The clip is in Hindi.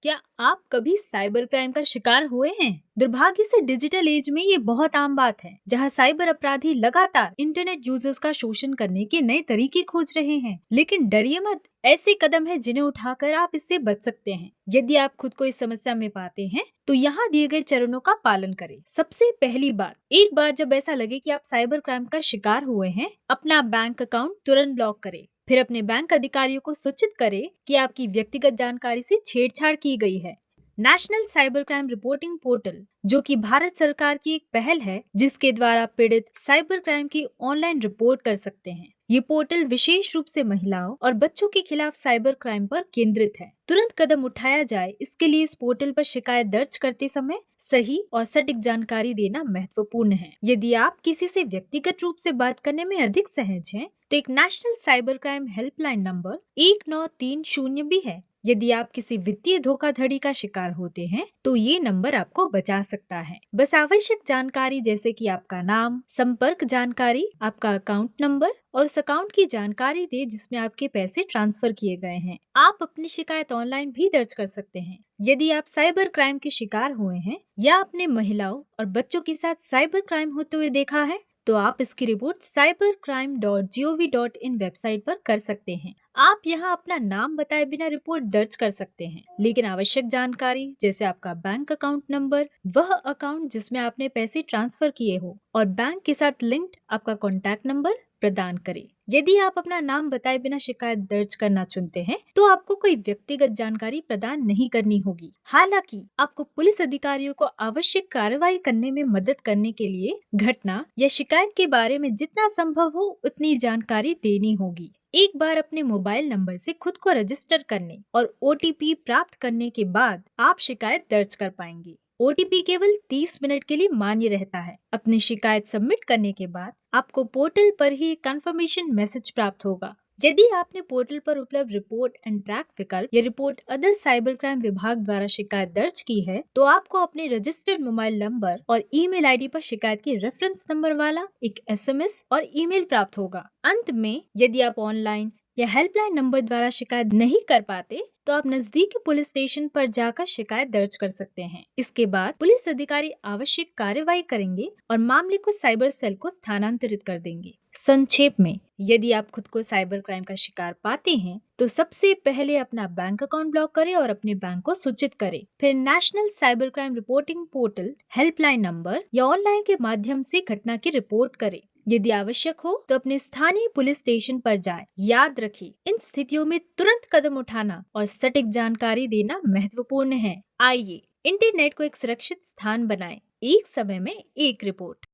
क्या आप कभी साइबर क्राइम का शिकार हुए हैं? दुर्भाग्य से डिजिटल एज में ये बहुत आम बात है, जहां साइबर अपराधी लगातार इंटरनेट यूजर्स का शोषण करने के नए तरीके खोज रहे हैं। लेकिन डरिए मत, ऐसे कदम है जिन्हें उठाकर आप इससे बच सकते हैं। यदि आप खुद को इस समस्या में पाते हैं, तो यहाँ दिए गए चरणों का पालन करें। सबसे पहली बात, एक बार जब ऐसा लगे कि आप साइबर क्राइम का शिकार हुए हैं, अपना बैंक अकाउंट तुरंत ब्लॉक करें। फिर अपने बैंक अधिकारियों को सूचित करें कि आपकी व्यक्तिगत जानकारी से छेड़छाड़ की गई है। National cyber crime reporting portal, जो कि भारत सरकार की एक पहल है, जिसके द्वारा पीड़ित साइबर क्राइम की ऑनलाइन रिपोर्ट कर सकते हैं। ये पोर्टल विशेष रूप से महिलाओं और बच्चों के खिलाफ साइबर क्राइम पर केंद्रित है। तुरंत कदम उठाया जाए, इसके लिए इस पोर्टल पर शिकायत दर्ज करते समय सही और सटीक जानकारी देना महत्वपूर्ण है। यदि आप किसी से व्यक्तिगत रूप से बात करने में अधिक सहज हैं, तो एक national cyber crime helpline number 1930 भी है। यदि आप किसी वित्तीय धोखाधड़ी का शिकार होते हैं, तो ये नंबर आपको बचा सकता है। बस आवश्यक जानकारी जैसे कि आपका नाम, संपर्क जानकारी, आपका अकाउंट नंबर और उस अकाउंट की जानकारी दे जिसमें आपके पैसे ट्रांसफर किए गए हैं। आप अपनी शिकायत ऑनलाइन भी दर्ज कर सकते हैं। यदि आप साइबर क्राइम के शिकार हुए हैं या अपने महिलाओं और बच्चों के साथ साइबर क्राइम होते हुए देखा है, तो आप इसकी रिपोर्ट cybercrime.gov.in वेबसाइट पर कर सकते हैं। आप यहाँ अपना नाम बताए बिना रिपोर्ट दर्ज कर सकते हैं, लेकिन आवश्यक जानकारी जैसे आपका बैंक अकाउंट नंबर, वह अकाउंट जिसमें आपने पैसे ट्रांसफर किए हो और बैंक के साथ लिंक्ड आपका कॉन्टैक्ट नंबर प्रदान करें। यदि आप अपना नाम बताए बिना शिकायत दर्ज करना चुनते हैं, तो आपको कोई व्यक्तिगत जानकारी प्रदान नहीं करनी होगी। हालांकि आपको पुलिस अधिकारियों को आवश्यक कार्रवाई करने में मदद करने के लिए घटना या शिकायत के बारे में जितना संभव हो उतनी जानकारी देनी होगी। एक बार अपने मोबाइल नंबर से खुद को रजिस्टर करने और OTP प्राप्त करने के बाद आप शिकायत दर्ज कर पाएंगे। OTP केवल 30 मिनट के लिए मान्य रहता है। अपनी शिकायत सबमिट करने के बाद आपको पोर्टल पर ही एक कंफर्मेशन मैसेज प्राप्त होगा। यदि आपने पोर्टल पर उपलब्ध रिपोर्ट एंड ट्रैक विकल्प या रिपोर्ट अदर साइबर क्राइम विभाग द्वारा शिकायत दर्ज की है, तो आपको अपने रजिस्टर्ड मोबाइल नंबर और ईमेल आईडी पर शिकायत के रेफरेंस नंबर वाला एक SMS और ईमेल प्राप्त होगा। अंत में, यदि आप ऑनलाइन या हेल्पलाइन नंबर द्वारा शिकायत नहीं कर पाते, तो आप नजदीकी पुलिस स्टेशन पर जाकर शिकायत दर्ज कर सकते हैं। इसके बाद पुलिस अधिकारी आवश्यक कार्रवाई करेंगे और मामले को साइबर सेल को स्थानांतरित कर देंगे। संक्षेप में, यदि आप खुद को साइबर क्राइम का शिकार पाते हैं, तो सबसे पहले अपना बैंक अकाउंट ब्लॉक करें और अपने बैंक को सूचित करें। फिर national cyber crime reporting portal helpline number या ऑनलाइन के माध्यम से घटना की रिपोर्ट करें। यदि आवश्यक हो तो अपने स्थानीय पुलिस स्टेशन पर जाएं। याद रखें, इन स्थितियों में तुरंत कदम उठाना और सटीक जानकारी देना महत्वपूर्ण है। आइए इंटरनेट को एक सुरक्षित स्थान बनाएं। एक समय में एक रिपोर्ट।